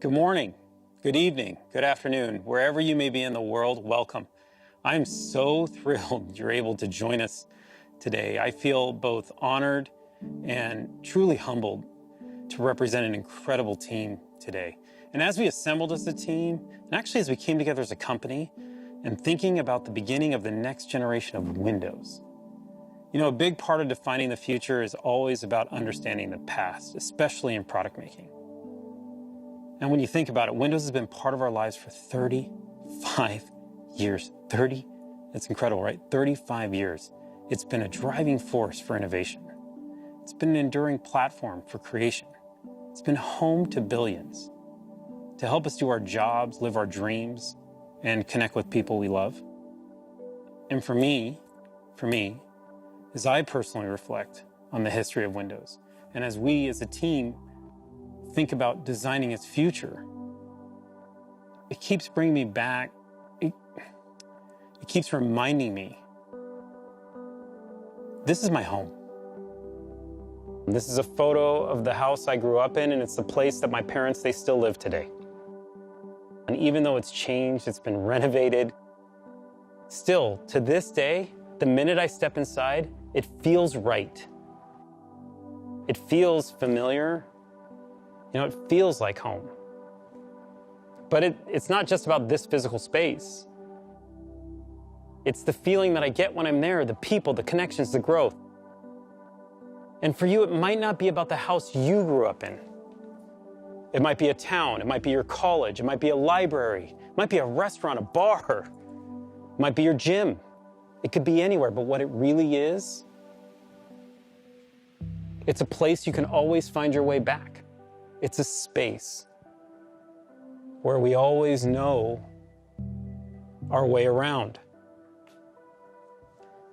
Good morning, good evening, good afternoon, wherever you may be in the world, welcome. I'm so thrilled you're able to join us today. I feel both honored and truly humbled to represent an incredible team today. And as we assembled as a team, and actually as we came together as a company, and thinking about the beginning of the next generation of Windows. You know, a big part of defining the future is always about understanding the past, especially in product making. And when you think about it, Windows has been part of our lives for 35 years. That's incredible, right? 35 years. It's been a driving force for innovation. It's been an enduring platform for creation. It's been home to billions to help us do our jobs, live our dreams, and connect with people we love. And for me, as I personally reflect on the history of Windows, and as we as a team think about designing its future, it keeps bringing me back, it keeps reminding me, this is my home. This is a photo of the house I grew up in, and it's the place that my parents, they still live today. And even though it's changed, it's been renovated, still, to this day, the minute I step inside, it feels right. It feels familiar. You know, it feels like home. But it's not just about this physical space. It's the feeling that I get when I'm there, the people, the connections, the growth. And for you, it might not be about the house you grew up in. It might be a town, it might be your college, it might be a library, it might be a restaurant, a bar, it might be your gym. It could be anywhere, but what it really is, it's a place you can always find your way back. It's a space where we always know our way around.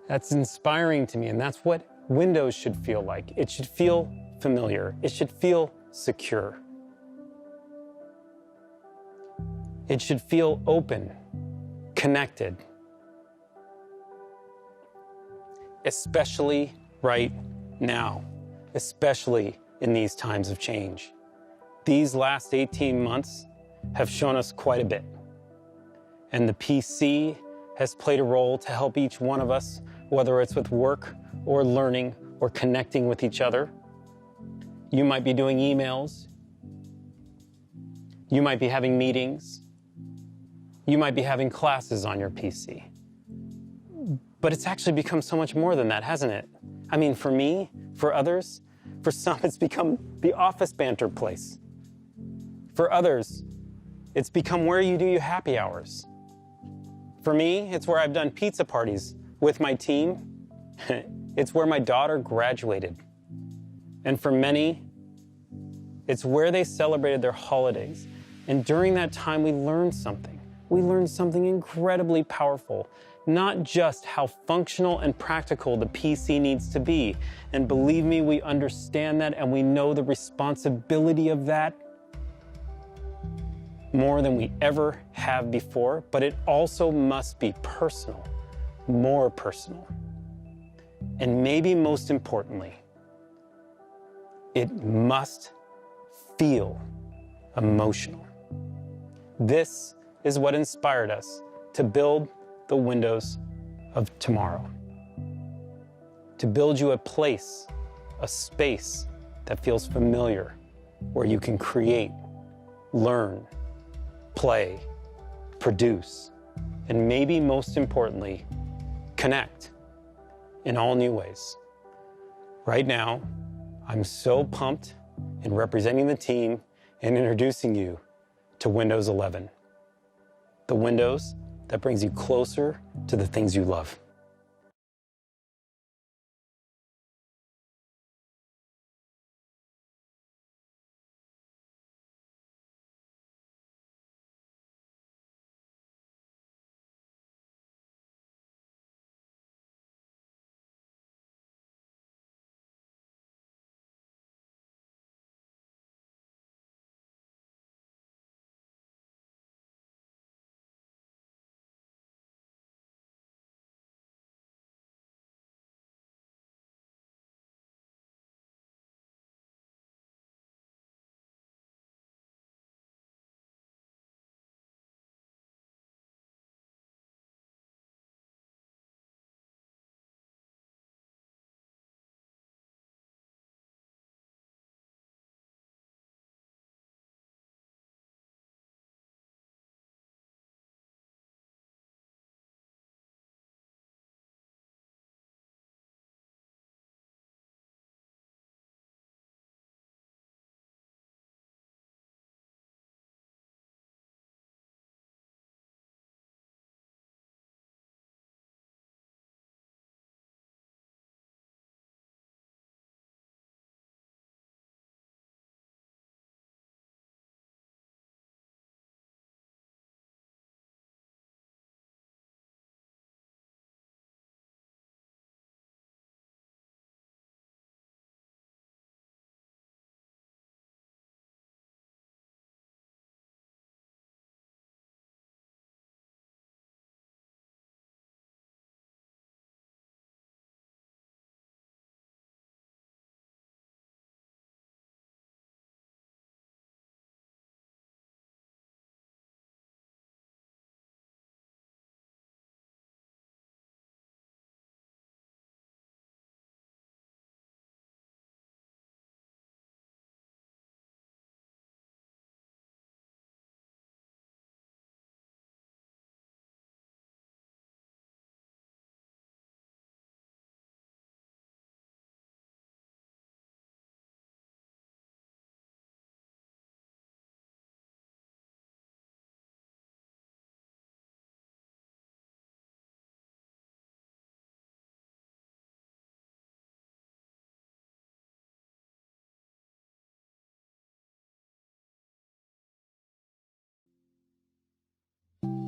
That's inspiring to me, and that's what Windows should feel like. It should feel familiar. It should feel secure. It should feel open, connected, especially right now, especially in these times of change. These last 18 months have shown us quite a bit. And the PC has played a role to help each one of us, whether it's with work or learning or connecting with each other. You might be doing emails. You might be having meetings. You might be having classes on your PC. But it's actually become so much more than that, hasn't it? I mean, for me, for others, for some, it's become the office banter place. For others, it's become where you do your happy hours. For me, it's where I've done pizza parties with my team. It's where my daughter graduated. And for many, it's where they celebrated their holidays. And during that time, we learned something. We learned something incredibly powerful. Not just how functional and practical the PC needs to be. And believe me, we understand that and we know the responsibility of that more than we ever have before, but it also must be personal, more personal. And maybe most importantly, it must feel emotional. This is what inspired us to build the Windows of tomorrow. To build you a place, a space that feels familiar, where you can create, learn, play, produce, and maybe most importantly, connect in all new ways. Right now, I'm so pumped in representing the team and introducing you to Windows 11. The Windows that brings you closer to the things you love.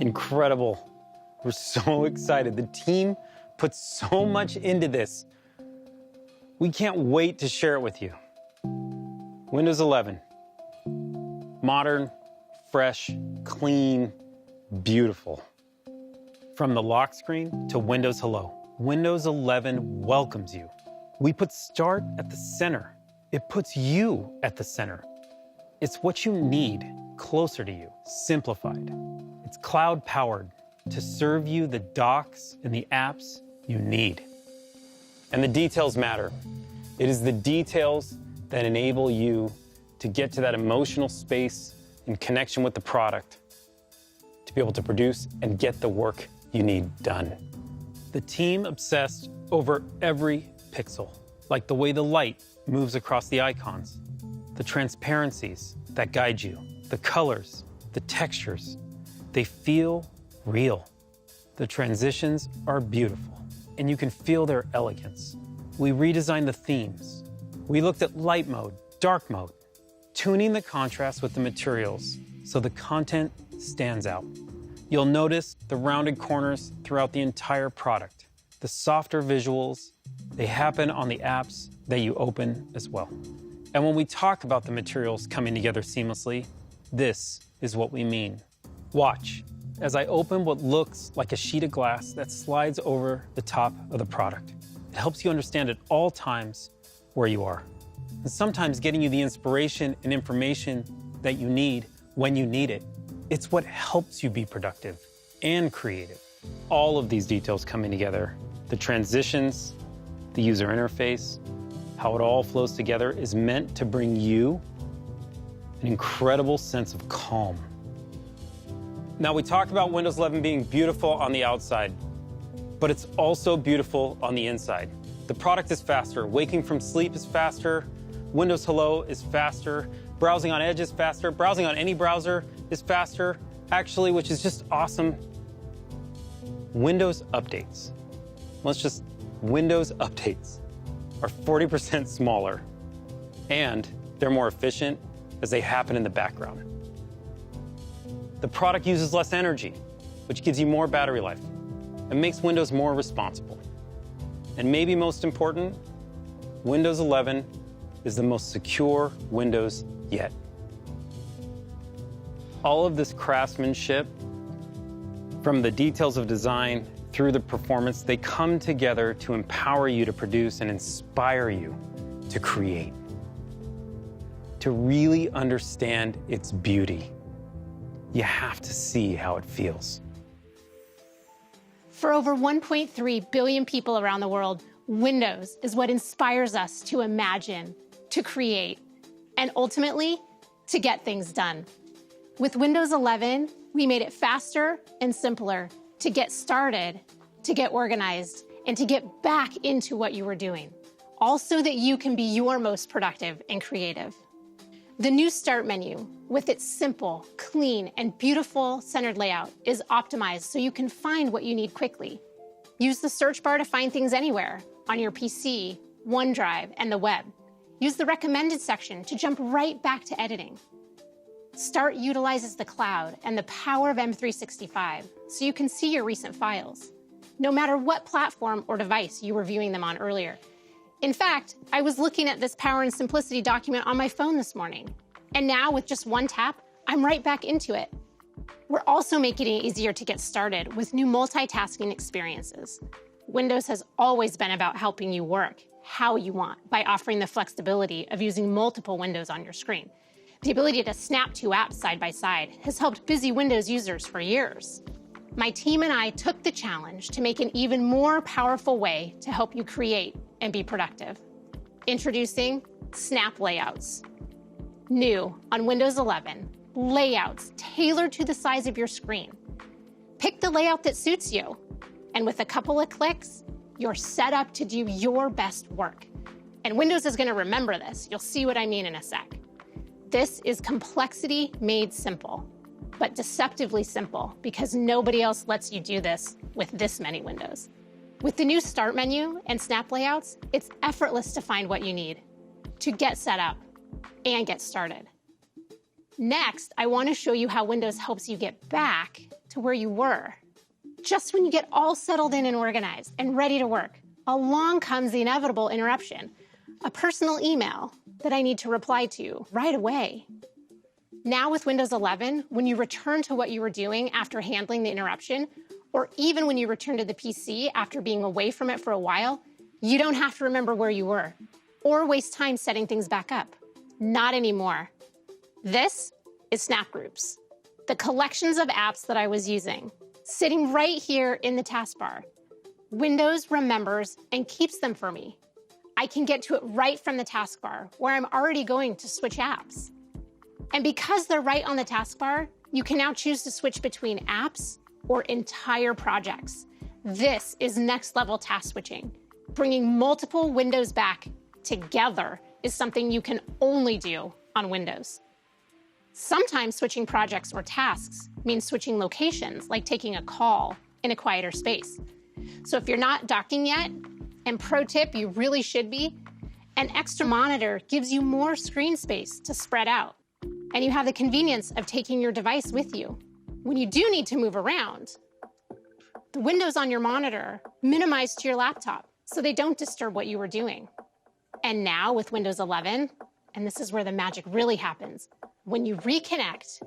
Incredible. We're so excited. The team put so much into this. We can't wait to share it with you. Windows 11. Modern, fresh, clean, beautiful. From the lock screen to Windows Hello, Windows 11 welcomes you. We put Start at the center. It puts you at the center. It's what you need closer to you, simplified. It's cloud-powered to serve you the docs and the apps you need. And the details matter. It is the details that enable you to get to that emotional space in connection with the product, to be able to produce and get the work you need done. The team obsessed over every pixel, like the way the light moves across the icons, the transparencies that guide you, the colors, the textures. They feel real. The transitions are beautiful, and you can feel their elegance. We redesigned the themes. We looked at light mode, dark mode, tuning the contrast with the materials so the content stands out. You'll notice the rounded corners throughout the entire product. The softer visuals, they happen on the apps that you open as well. And when we talk about the materials coming together seamlessly, this is what we mean. Watch as I open what looks like a sheet of glass that slides over the top of the product. It helps you understand at all times where you are, and sometimes getting you the inspiration and information that you need when you need it. It's what helps you be productive and creative. All of these details coming together, the transitions, the user interface, how it all flows together is meant to bring you an incredible sense of calm. Now, we talked about Windows 11 being beautiful on the outside, but it's also beautiful on the inside. The product is faster. Waking from sleep is faster. Windows Hello is faster. Browsing on Edge is faster. Browsing on any browser is faster, actually, which is just awesome. Windows updates. Windows updates are 40% smaller, and they're more efficient as they happen in the background. The product uses less energy, which gives you more battery life and makes Windows more responsible. And maybe most important, Windows 11 is the most secure Windows yet. All of this craftsmanship, from the details of design through the performance, they come together to empower you to produce and inspire you to create, to really understand its beauty. You have to see how it feels. For over 1.3 billion people around the world, Windows is what inspires us to imagine, to create, and ultimately, to get things done. With Windows 11, we made it faster and simpler to get started, to get organized, and to get back into what you were doing, all so that you can be your most productive and creative. The new Start menu, with its simple, clean, and beautiful centered layout, is optimized so you can find what you need quickly. Use the search bar to find things anywhere, on your PC, OneDrive, and the web. Use the recommended section to jump right back to editing. Start utilizes the cloud and the power of M365 so you can see your recent files, no matter what platform or device you were viewing them on earlier. In fact, I was looking at this Power and Simplicity document on my phone this morning, and now with just one tap, I'm right back into it. We're also making it easier to get started with new multitasking experiences. Windows has always been about helping you work how you want by offering the flexibility of using multiple windows on your screen. The ability to snap two apps side by side has helped busy Windows users for years. My team and I took the challenge to make an even more powerful way to help you create and be productive. Introducing Snap Layouts. New on Windows 11, layouts tailored to the size of your screen. Pick the layout that suits you, and with a couple of clicks, you're set up to do your best work. And Windows is going to remember this. You'll see what I mean in a sec. This is complexity made simple, but deceptively simple because nobody else lets you do this with this many windows. With the new Start menu and Snap Layouts, it's effortless to find what you need, to get set up and get started. Next, I want to show you how Windows helps you get back to where you were. Just when you get all settled in and organized and ready to work, along comes the inevitable interruption, a personal email that I need to reply to right away. Now with Windows 11, when you return to what you were doing after handling the interruption, or even when you return to the PC after being away from it for a while, you don't have to remember where you were or waste time setting things back up. Not anymore. This is Snap Groups, the collections of apps that I was using, sitting right here in the taskbar. Windows remembers and keeps them for me. I can get to it right from the taskbar, where I'm already going to switch apps. And because they're right on the taskbar, you can now choose to switch between apps or entire projects. This is next level task switching. Bringing multiple windows back together is something you can only do on Windows. Sometimes switching projects or tasks means switching locations, like taking a call in a quieter space. So if you're not docking yet, and pro tip, you really should be, an extra monitor gives you more screen space to spread out. And you have the convenience of taking your device with you. When you do need to move around, the windows on your monitor minimize to your laptop so they don't disturb what you were doing. And now with Windows 11, and this is where the magic really happens, when you reconnect,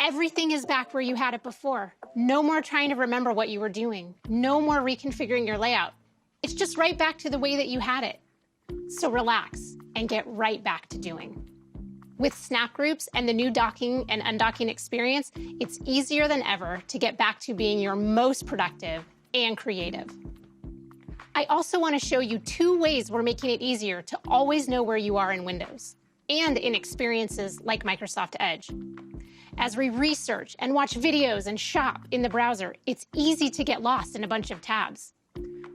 everything is back where you had it before. No more trying to remember what you were doing. No more reconfiguring your layout. It's just right back to the way that you had it. So relax and get right back to doing. With Snap Groups and the new docking and undocking experience, it's easier than ever to get back to being your most productive and creative. I also want to show you 2 ways we're making it easier to always know where you are in Windows and in experiences like Microsoft Edge. As we research and watch videos and shop in the browser, it's easy to get lost in a bunch of tabs.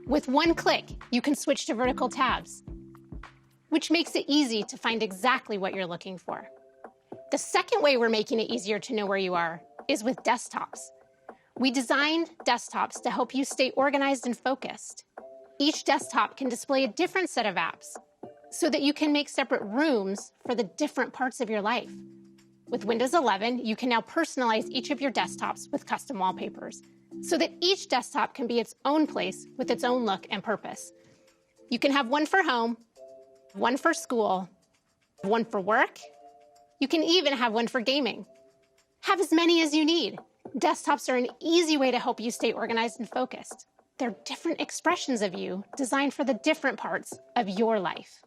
With one click, you can switch to vertical tabs, which makes it easy to find exactly what you're looking for. The second way we're making it easier to know where you are is with desktops. We designed desktops to help you stay organized and focused. Each desktop can display a different set of apps so that you can make separate rooms for the different parts of your life. With Windows 11, you can now personalize each of your desktops with custom wallpapers so that each desktop can be its own place with its own look and purpose. You can have one for home, one for school, one for work. You can even have one for gaming. Have as many as you need. Desktops are an easy way to help you stay organized and focused. They're different expressions of you designed for the different parts of your life.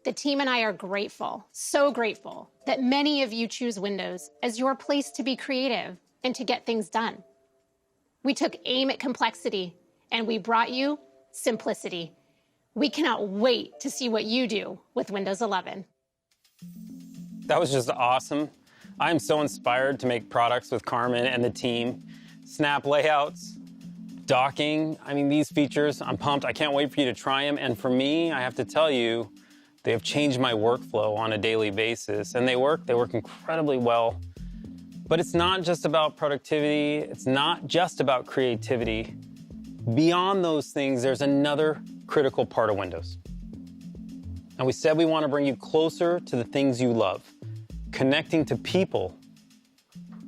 The team and I are grateful, so grateful, that many of you choose Windows as your place to be creative and to get things done. We took aim at complexity and we brought you simplicity. We cannot wait to see what you do with Windows 11. That was just awesome. I'm so inspired to make products with Carmen and the team. Snap layouts, docking, I mean, these features, I'm pumped. I can't wait for you to try them. And for me, I have to tell you, they have changed my workflow on a daily basis. And they work incredibly well. But it's not just about productivity. It's not just about creativity. Beyond those things, there's another critical part of Windows. And we said we want to bring you closer to the things you love. Connecting to people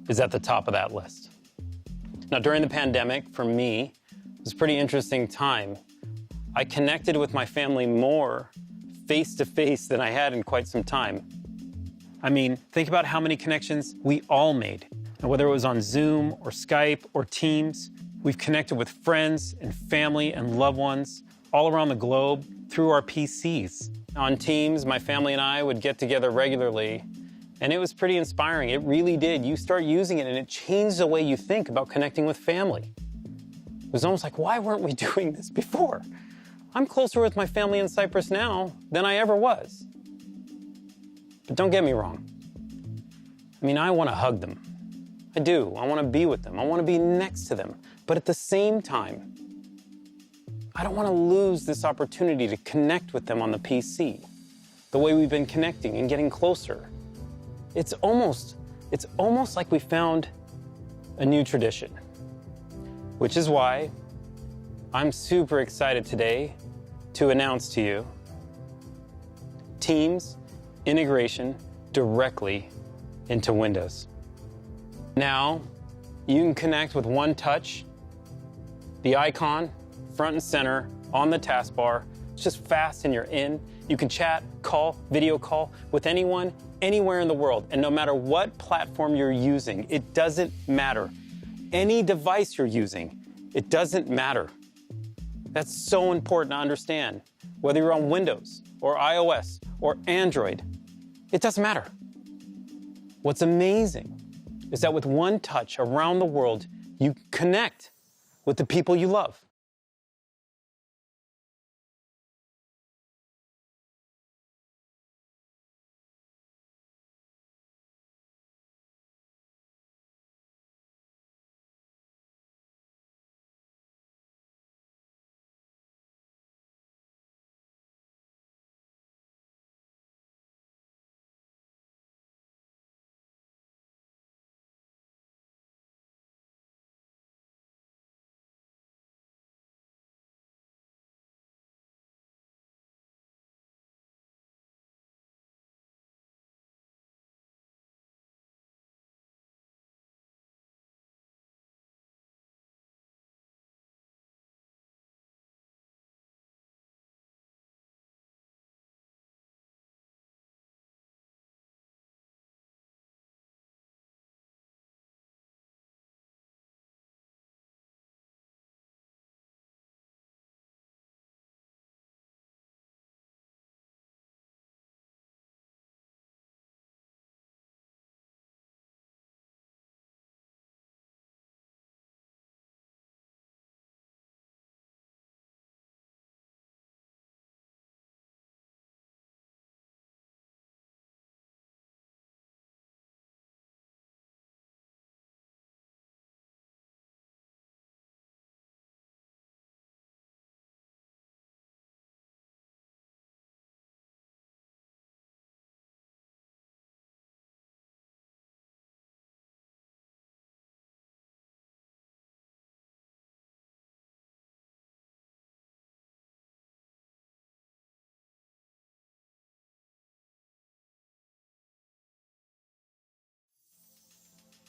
is at the top of that list. Now, during the pandemic, for me, it was a pretty interesting time. I connected with my family more face-to-face than I had in quite some time. I mean, think about how many connections we all made. And whether it was on Zoom or Skype or Teams, we've connected with friends and family and loved ones all around the globe through our PCs. On Teams, my family and I would get together regularly, and it was pretty inspiring. It really did. You start using it, and it changed the way you think about connecting with family. It was almost like, why weren't we doing this before? I'm closer with my family in Cyprus now than I ever was. But don't get me wrong. I mean, I want to hug them. I do. I want to be with them. I want to be next to them. But at the same time, I don't want to lose this opportunity to connect with them on the PC, the way we've been connecting and getting closer. It's almost like we found a new tradition, which is why I'm super excited today to announce to you Teams integration directly into Windows. Now, you can connect with one touch, the icon, front and center, on the taskbar. It's just fast and you're in. You can chat, call, video call with anyone, anywhere in the world. And no matter what platform you're using, it doesn't matter. Any device you're using, it doesn't matter. That's so important to understand. Whether you're on Windows or iOS or Android, it doesn't matter. What's amazing is that with one touch around the world, you connect with the people you love.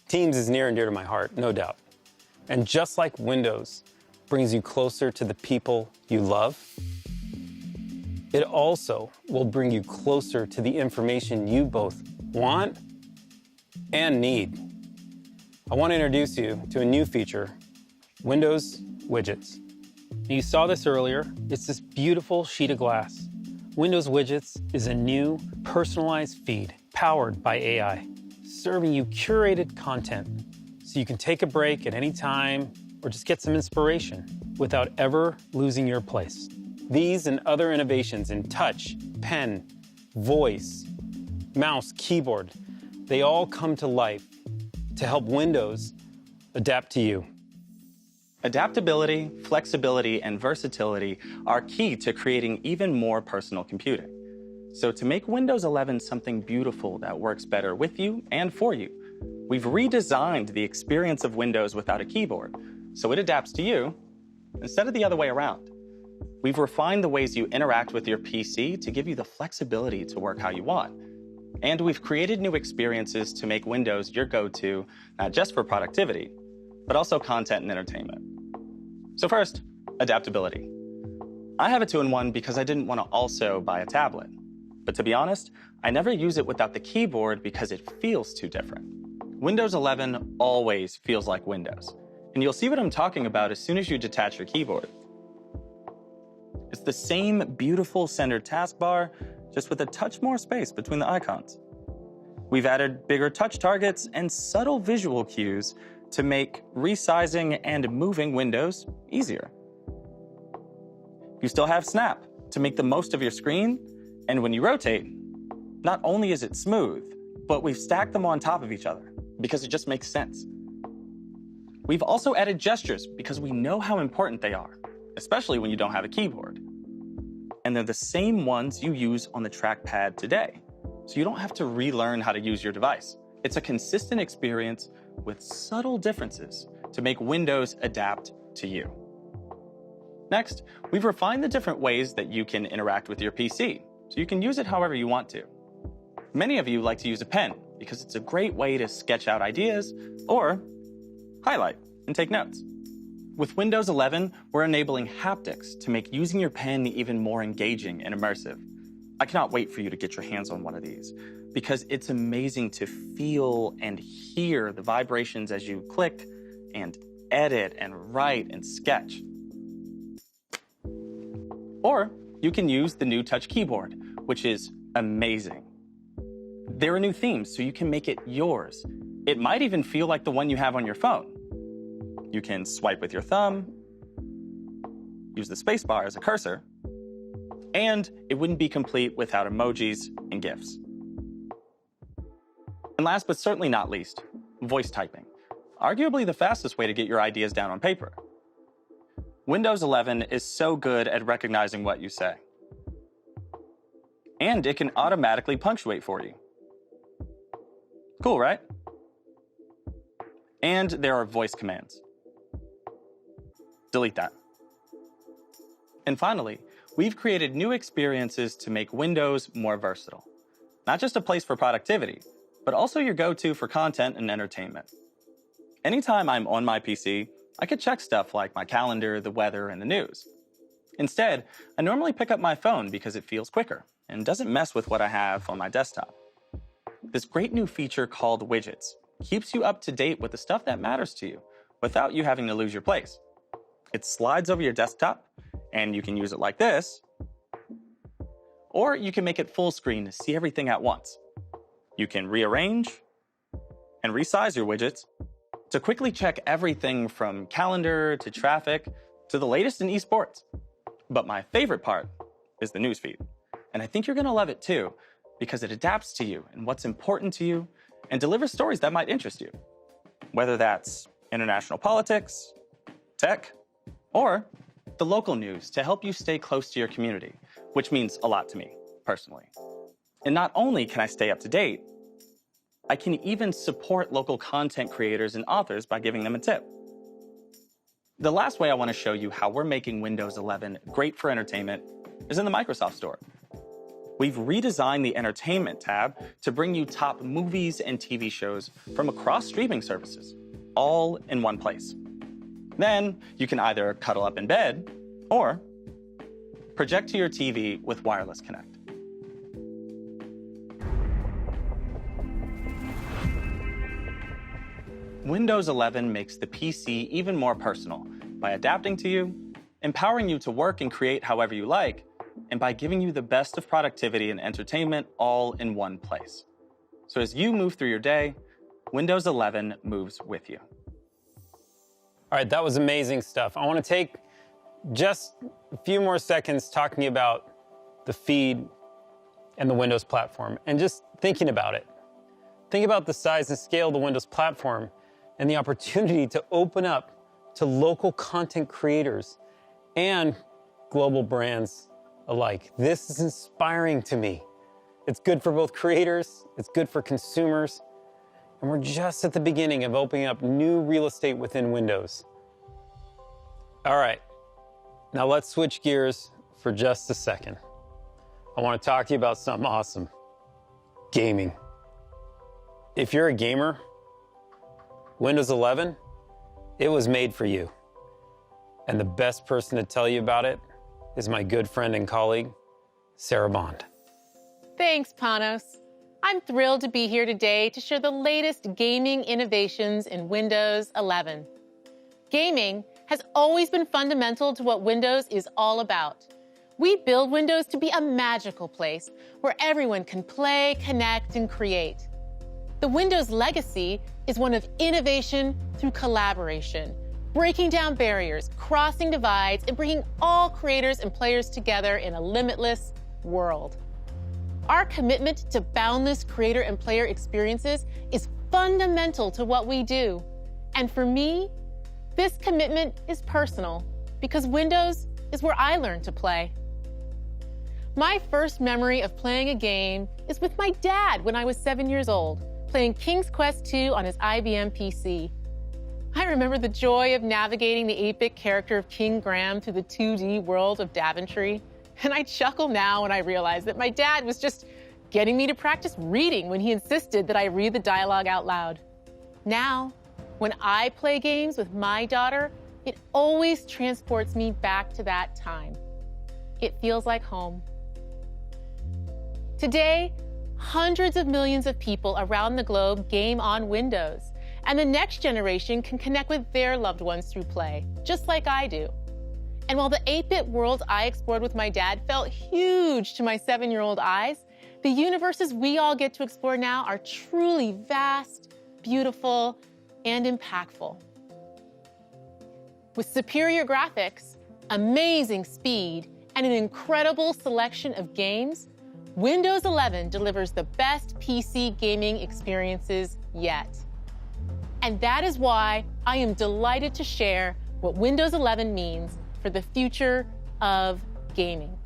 Teams is near and dear to my heart, no doubt. And just like Windows brings you closer to the people you love, it also will bring you closer to the information you both want and need. I want to introduce you to a new feature, Windows Widgets. You saw this earlier. It's this beautiful sheet of glass. Windows Widgets is a new personalized feed powered by AI, serving you curated content so you can take a break at any time or just get some inspiration without ever losing your place. These and other innovations in touch, pen, voice, mouse, keyboard, they all come to life to help Windows adapt to you. Adaptability, flexibility, and versatility are key to creating even more personal computing. So to make Windows 11 something beautiful that works better with you and for you, we've redesigned the experience of Windows without a keyboard, so it adapts to you instead of the other way around. We've refined the ways you interact with your PC to give you the flexibility to work how you want. And we've created new experiences to make Windows your go-to, not just for productivity, but also content and entertainment. So first, adaptability. I have a 2-in-1 because I didn't want to also buy a tablet. But to be honest, I never use it without the keyboard because it feels too different. Windows 11 always feels like Windows. And you'll see what I'm talking about as soon as you detach your keyboard. It's the same beautiful centered taskbar, just with a touch more space between the icons. We've added bigger touch targets and subtle visual cues to make resizing and moving windows easier. You still have Snap to make the most of your screen, and when you rotate, not only is it smooth, but we've stacked them on top of each other because it just makes sense. We've also added gestures because we know how important they are, especially when you don't have a keyboard. And they're the same ones you use on the trackpad today, so you don't have to relearn how to use your device. It's a consistent experience with subtle differences to make Windows adapt to you. Next, we've refined the different ways that you can interact with your PC, so you can use it however you want to. Many of you like to use a pen because it's a great way to sketch out ideas or highlight and take notes. With Windows 11, we're enabling haptics to make using your pen even more engaging and immersive. I cannot wait for you to get your hands on one of these because it's amazing to feel and hear the vibrations as you click and edit and write and sketch. Or you can use the new touch keyboard, which is amazing. There are new themes, so you can make it yours. It might even feel like the one you have on your phone. You can swipe with your thumb, use the spacebar as a cursor, and it wouldn't be complete without emojis and GIFs. And last but certainly not least, voice typing. Arguably the fastest way to get your ideas down on paper. Windows 11 is so good at recognizing what you say. And it can automatically punctuate for you. Cool, right? And there are voice commands. Delete that. And finally, we've created new experiences to make Windows more versatile. Not just a place for productivity, but also your go-to for content and entertainment. Anytime I'm on my PC, I could check stuff like my calendar, the weather, and the news. Instead, I normally pick up my phone because it feels quicker and doesn't mess with what I have on my desktop. This great new feature called Widgets keeps you up to date with the stuff that matters to you without you having to lose your place. It slides over your desktop, and you can use it like this, or you can make it full screen to see everything at once. You can rearrange and resize your widgets to quickly check everything from calendar to traffic to the latest in esports. But my favorite part is the newsfeed. And I think you're gonna love it too, because it adapts to you and what's important to you and delivers stories that might interest you. Whether that's international politics, tech, or the local news to help you stay close to your community, which means a lot to me, personally. And not only can I stay up to date, I can even support local content creators and authors by giving them a tip. The last way I want to show you how we're making Windows 11 great for entertainment is in the Microsoft Store. We've redesigned the Entertainment tab to bring you top movies and TV shows from across streaming services, all in one place. Then you can either cuddle up in bed or project to your TV with Wireless Connect. Windows 11 makes the PC even more personal by adapting to you, empowering you to work and create however you like, and by giving you the best of productivity and entertainment all in one place. So as you move through your day, Windows 11 moves with you. All right, that was amazing stuff. I want to take just a few more seconds talking about the feed and the Windows platform and just thinking about it. Think about the size and scale of the Windows platform and the opportunity to open up to local content creators and global brands alike. This is inspiring to me. It's good for both creators, it's good for consumers, and we're just at the beginning of opening up new real estate within Windows. All right, now let's switch gears for just a second. I want to talk to you about something awesome. Gaming. If you're a gamer, Windows 11, it was made for you. And the best person to tell you about it is my good friend and colleague, Sarah Bond. Thanks, Panos. I'm thrilled to be here today to share the latest gaming innovations in Windows 11. Gaming has always been fundamental to what Windows is all about. We build Windows to be a magical place where everyone can play, connect, and create. The Windows legacy is one of innovation through collaboration, breaking down barriers, crossing divides, and bringing all creators and players together in a limitless world. Our commitment to boundless creator and player experiences is fundamental to what we do. And for me, this commitment is personal because Windows is where I learned to play. My first memory of playing a game is with my dad when I was 7 years old, playing King's Quest II on his IBM PC. I remember the joy of navigating the 8-bit character of King Graham through the 2D world of Daventry. And I chuckle now when I realize that my dad was just getting me to practice reading when he insisted that I read the dialogue out loud. Now, when I play games with my daughter, it always transports me back to that time. It feels like home. Today, hundreds of millions of people around the globe game on Windows, and the next generation can connect with their loved ones through play, just like I do. And while the 8-bit world I explored with my dad felt huge to my 7-year-old eyes, the universes we all get to explore now are truly vast, beautiful, and impactful. With superior graphics, amazing speed, and an incredible selection of games, Windows 11 delivers the best PC gaming experiences yet. And that is why I am delighted to share what Windows 11 means for the future of gaming.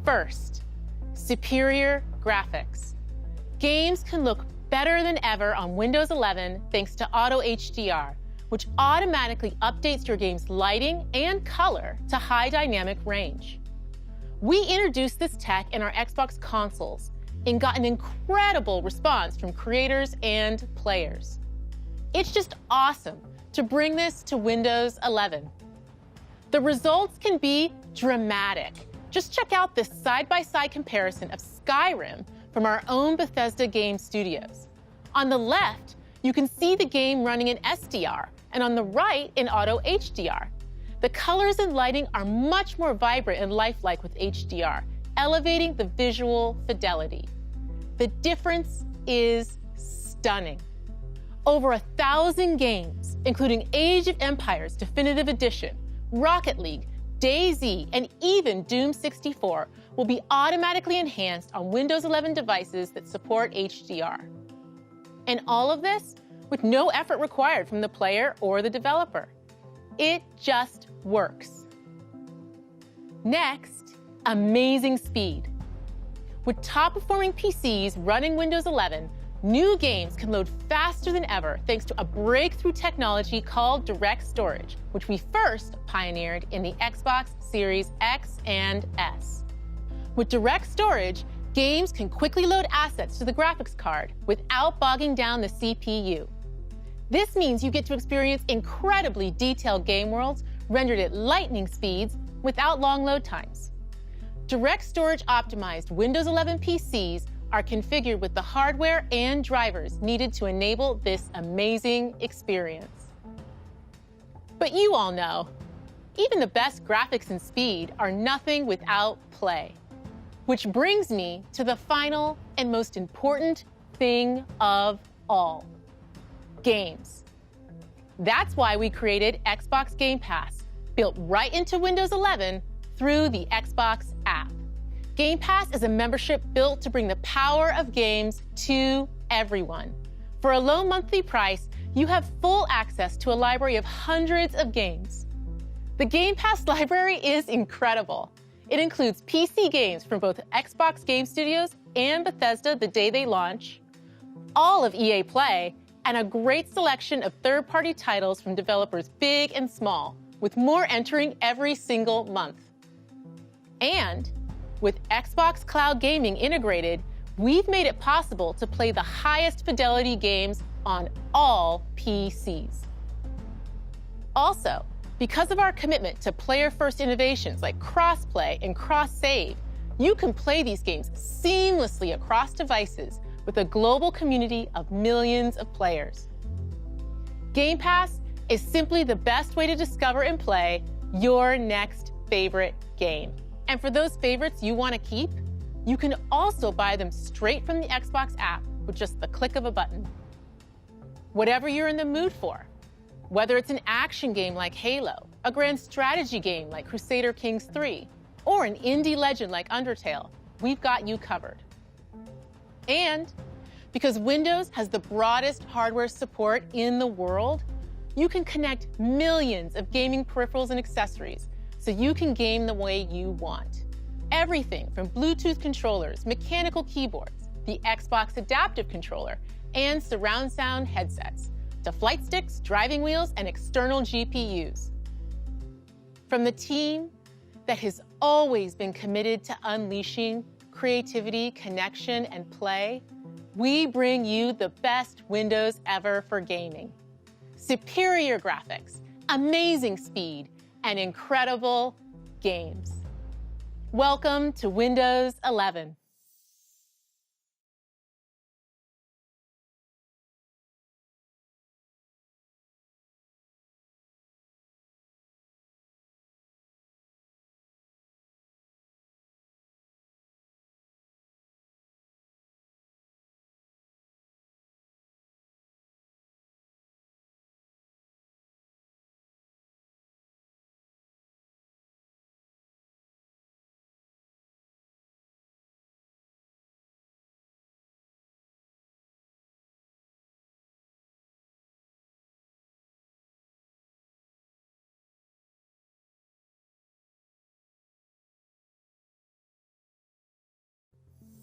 First, superior graphics. Games can look better than ever on Windows 11 thanks to Auto HDR, which automatically updates your game's lighting and color to high dynamic range. We introduced this tech in our Xbox consoles and got an incredible response from creators and players. It's just awesome to bring this to Windows 11. The results can be dramatic. Just check out this side-by-side comparison of Skyrim from our own Bethesda game studios. On the left, you can see the game running in SDR, and on the right in Auto HDR. The colors and lighting are much more vibrant and lifelike with HDR, elevating the visual fidelity. The difference is stunning. Over 1,000 games, including Age of Empires Definitive Edition, Rocket League, DayZ, and even Doom 64 will be automatically enhanced on Windows 11 devices that support HDR. And all of this with no effort required from the player or the developer. It just works. Next, amazing speed. With top-performing PCs running Windows 11, new games can load faster than ever thanks to a breakthrough technology called direct storage, which we first pioneered in the Xbox Series X and S. With direct storage, games can quickly load assets to the graphics card without bogging down the CPU. This means you get to experience incredibly detailed game worlds rendered at lightning speeds without long load times. Direct storage optimized Windows 11 PCs are configured with the hardware and drivers needed to enable this amazing experience. But you all know, even the best graphics and speed are nothing without play. Which brings me to the final and most important thing of all: games. That's why we created Xbox Game Pass, built right into Windows 11 through the Xbox app. Game Pass is a membership built to bring the power of games to everyone. For a low monthly price, you have full access to a library of hundreds of games. The Game Pass library is incredible. It includes PC games from both Xbox Game Studios and Bethesda the day they launch, all of EA Play, and a great selection of third-party titles from developers big and small, with more entering every single month. And with Xbox Cloud Gaming integrated, we've made it possible to play the highest fidelity games on all PCs. Also, because of our commitment to player-first innovations like cross-play and cross-save, you can play these games seamlessly across devices with a global community of millions of players. Game Pass is simply the best way to discover and play your next favorite game. And for those favorites you want to keep, you can also buy them straight from the Xbox app with just the click of a button. Whatever you're in the mood for, whether it's an action game like Halo, a grand strategy game like Crusader Kings 3, or an indie legend like Undertale, we've got you covered. And because Windows has the broadest hardware support in the world, you can connect millions of gaming peripherals and accessories so you can game the way you want. Everything from Bluetooth controllers, mechanical keyboards, the Xbox Adaptive Controller, and surround sound headsets, to flight sticks, driving wheels, and external GPUs. From the team that has always been committed to unleashing creativity, connection, and play, we bring you the best Windows ever for gaming. Superior graphics, amazing speed, and incredible games. Welcome to Windows 11.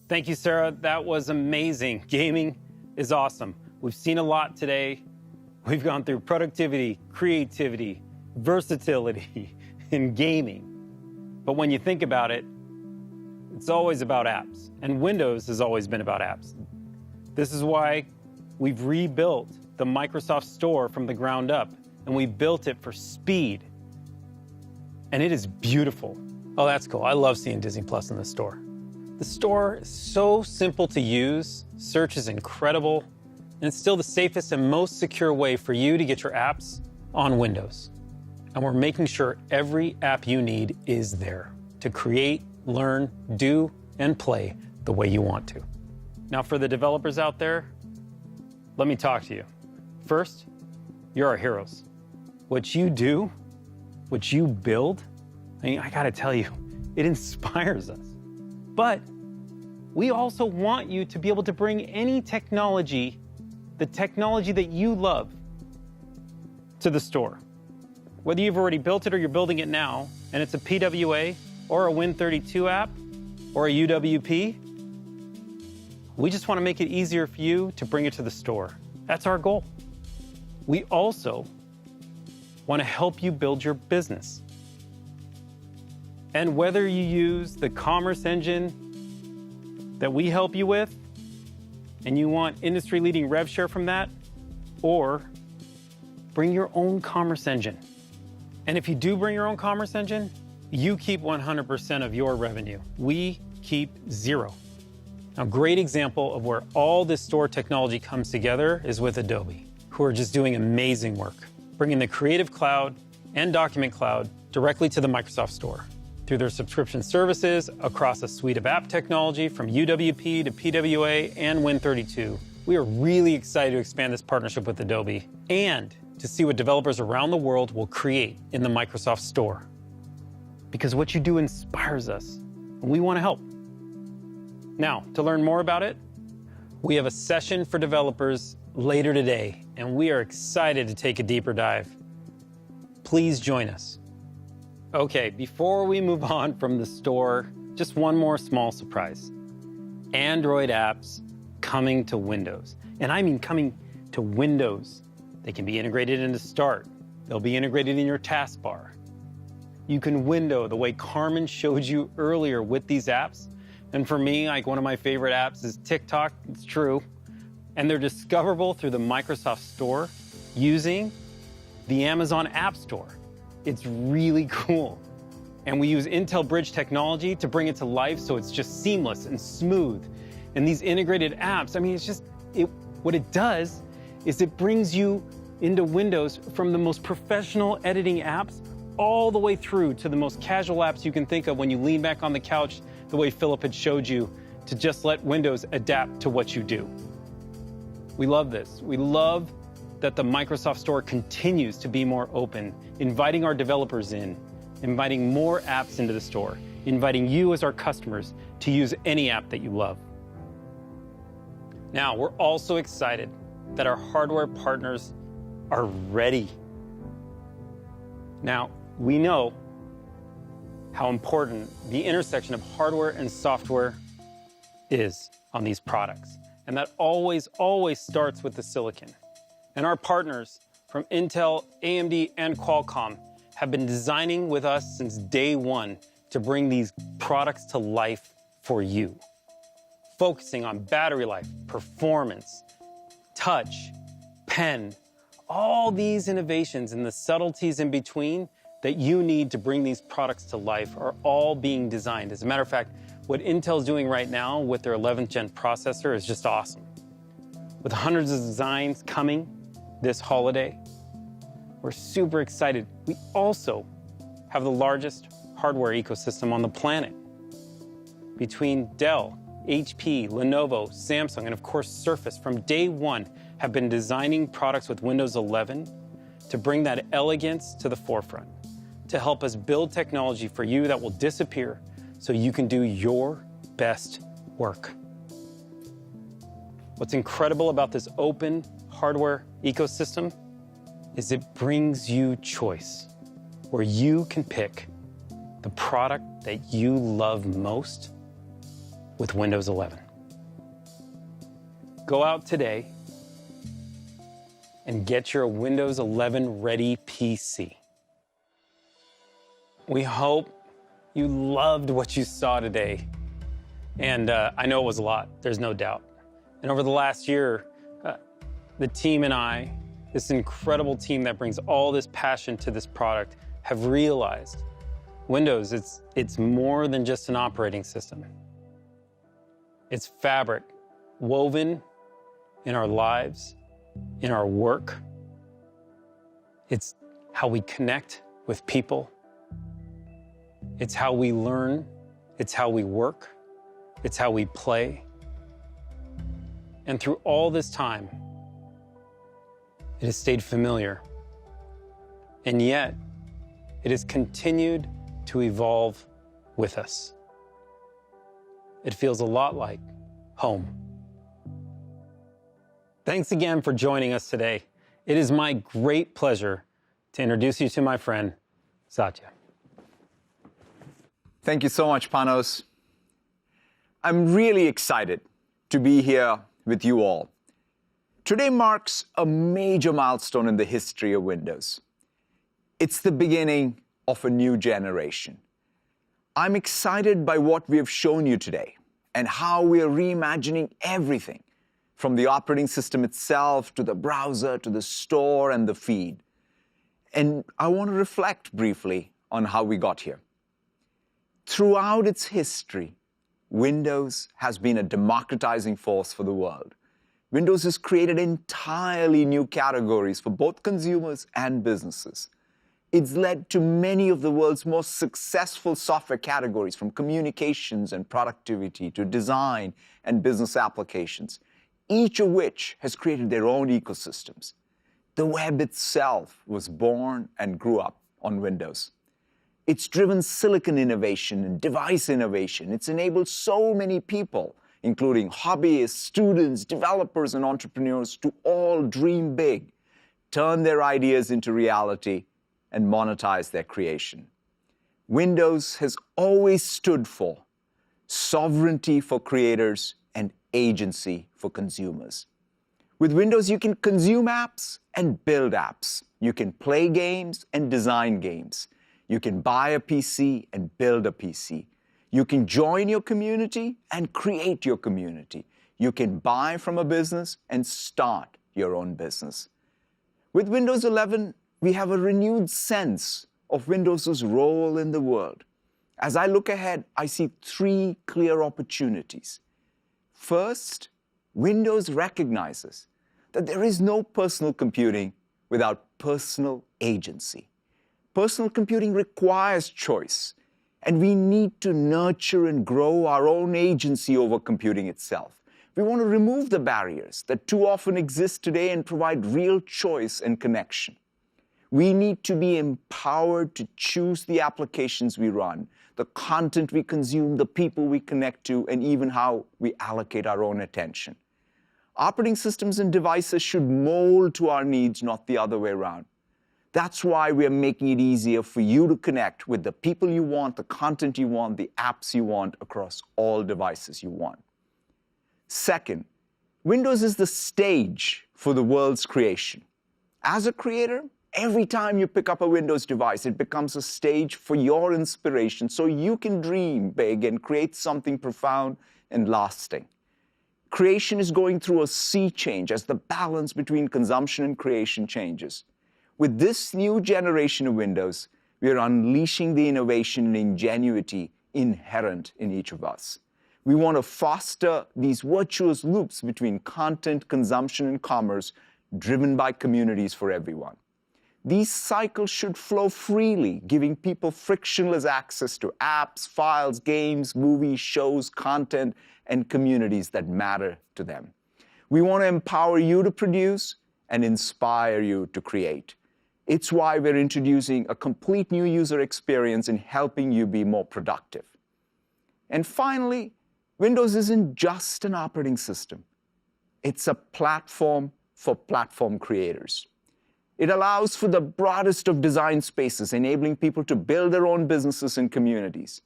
Thank you, Sarah. That was amazing. Gaming is awesome. We've seen a lot today. We've gone through productivity, creativity, versatility, and gaming. But when you think about it, it's always about apps. And Windows has always been about apps. This is why we've rebuilt the Microsoft Store from the ground up, and we built it for speed. And it is beautiful. Oh, that's cool. I love seeing Disney Plus in the store. The store is so simple to use, search is incredible, and it's still the safest and most secure way for you to get your apps on Windows. And we're making sure every app you need is there to create, learn, do, and play the way you want to. Now, for the developers out there, let me talk to you. First, you're our heroes. What you do, what you build, I gotta tell you, it inspires us. But we also want you to be able to bring any technology, the technology that you love, to the store. Whether you've already built it or you're building it now, and it's a PWA or a Win32 app or a UWP, we just want to make it easier for you to bring it to the store. That's our goal. We also want to help you build your business. And whether you use the commerce engine that we help you with, and you want industry-leading rev share from that, or bring your own commerce engine. And if you do bring your own commerce engine, you keep 100% of your revenue. We keep 0. Now, a great example of where all this store technology comes together is with Adobe, who are just doing amazing work, bringing the Creative Cloud and Document Cloud directly to the Microsoft Store. Through their subscription services across a suite of app technology from UWP to PWA and Win32. We are really excited to expand this partnership with Adobe and to see what developers around the world will create in the Microsoft Store. Because what you do inspires us, and we want to help. Now, to learn more about it, we have a session for developers later today, and we are excited to take a deeper dive. Please join us. Okay, before we move on from the store, just one more small surprise. Android apps coming to Windows. And I mean coming to Windows. They can be integrated into Start. They'll be integrated in your taskbar. You can window the way Carmen showed you earlier with these apps. And for me, like one of my favorite apps is TikTok, it's true. And they're discoverable through the Microsoft Store using the Amazon App Store. It's really cool. And we use Intel Bridge technology to bring it to life so it's just seamless and smooth. And these integrated apps, I mean, what it does is it brings you into Windows from the most professional editing apps all the way through to the most casual apps you can think of when you lean back on the couch, the way Philip had showed you, to just let Windows adapt to what you do. We love this. We love that the Microsoft Store continues to be more open, inviting our developers in, inviting more apps into the store, inviting you as our customers to use any app that you love. Now, we're also excited that our hardware partners are ready. Now, we know how important the intersection of hardware and software is on these products. And that always starts with the silicon. And our partners from Intel, AMD, and Qualcomm have been designing with us since day one to bring these products to life for you. focusing on battery life, performance, touch, pen, all these innovations and the subtleties in between that you need to bring these products to life are all being designed. As a matter of fact, what Intel's doing right now with their 11th gen processor is just awesome. With hundreds of designs coming this holiday, we're super excited. We also have the largest hardware ecosystem on the planet. Between Dell, HP, Lenovo, Samsung, and of course Surface, from day one, have been designing products with Windows 11 to bring that elegance to the forefront, to help us build technology for you that will disappear so you can do your best work. What's incredible about this open hardware ecosystem is it brings you choice, where you can pick the product that you love most with Windows 11. Go out today and get your Windows 11 ready PC. We hope you loved what you saw today. And I know it was a lot, there's no doubt. And over the last year, the team and I, this incredible team that brings all this passion to this product, have realized Windows, it's more than just an operating system. It's fabric woven in our lives, in our work. It's how we connect with people. It's how we learn. It's how we work. It's how we play. And through all this time, it has stayed familiar. And yet, it has continued to evolve with us. It feels a lot like home. Thanks again for joining us today. It is my great pleasure to introduce you to my friend, Satya. Thank you so much, Panos. I'm really excited to be here with you all. Today marks a major milestone in the history of Windows. It's the beginning of a new generation. I'm excited by what we have shown you today and how we are reimagining everything from the operating system itself to the browser to the store and the feed. And I want to reflect briefly on how we got here. Throughout its history, Windows has been a democratizing force for the world. Windows has created entirely new categories for both consumers and businesses. It's led to many of the world's most successful software categories, from communications and productivity to design and business applications, each of which has created their own ecosystems. The web itself was born and grew up on Windows. It's driven silicon innovation and device innovation. It's enabled so many people, including hobbyists, students, developers, and entrepreneurs, to all dream big, turn their ideas into reality, and monetize their creation. Windows has always stood for sovereignty for creators and agency for consumers. With Windows, you can consume apps and build apps. You can play games and design games. You can buy a PC and build a PC. You can join your community and create your community. You can buy from a business and start your own business. With Windows 11, we have a renewed sense of Windows' role in the world. As I look ahead, I see three clear opportunities. First, Windows recognizes that there is no personal computing without personal agency. Personal computing requires choice, and we need to nurture and grow our own agency over computing itself. We want to remove the barriers that too often exist today and provide real choice and connection. We need to be empowered to choose the applications we run, the content we consume, the people we connect to, and even how we allocate our own attention. Operating systems and devices should mold to our needs, not the other way around. That's why we're making it easier for you to connect with the people you want, the content you want, the apps you want across all devices you want. Second, Windows is the stage for the world's creation. As a creator, every time you pick up a Windows device, it becomes a stage for your inspiration so you can dream big and create something profound and lasting. Creation is going through a sea change as the balance between consumption and creation changes. With this new generation of Windows, we are unleashing the innovation and ingenuity inherent in each of us. We want to foster these virtuous loops between content, consumption, and commerce driven by communities for everyone. These cycles should flow freely, giving people frictionless access to apps, files, games, movies, shows, content, and communities that matter to them. We want to empower you to produce and inspire you to create. It's why we're introducing a complete new user experience in helping you be more productive. And finally, Windows isn't just an operating system. It's a platform for platform creators. It allows for the broadest of design spaces, enabling people to build their own businesses and communities.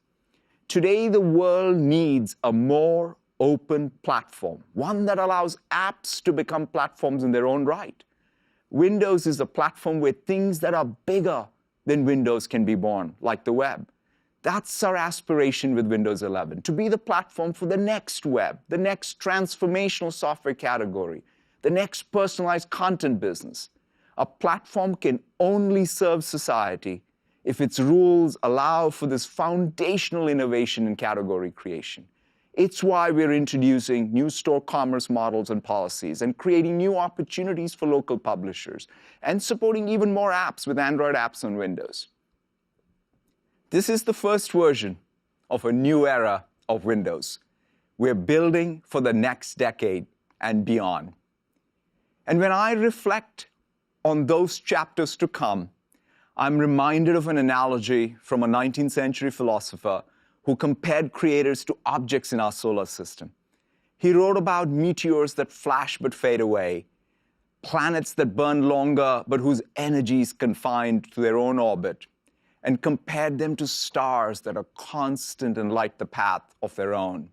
Today, the world needs a more open platform, one that allows apps to become platforms in their own right. Windows is a platform where things that are bigger than Windows can be born, like the web. That's our aspiration with Windows 11, to be the platform for the next web, the next transformational software category, the next personalized content business. A platform can only serve society if its rules allow for this foundational innovation in category creation. It's why we're introducing new store commerce models and policies and creating new opportunities for local publishers and supporting even more apps with Android apps on Windows. This is the first version of a new era of Windows. We're building for the next decade and beyond. And when I reflect on those chapters to come, I'm reminded of an analogy from a 19th century philosopher who compared creators to objects in our solar system. He wrote about meteors that flash but fade away, planets that burn longer but whose energy is confined to their own orbit, and compared them to stars that are constant and light the path of their own.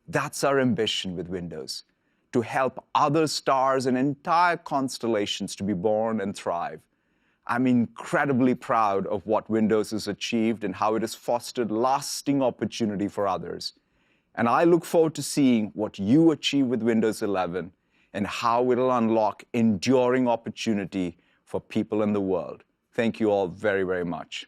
That's our ambition with Windows, to help other stars and entire constellations to be born and thrive. I'm incredibly proud of what Windows has achieved and how it has fostered lasting opportunity for others. And I look forward to seeing what you achieve with Windows 11 and how it'll unlock enduring opportunity for people in the world. Thank you all very, very much.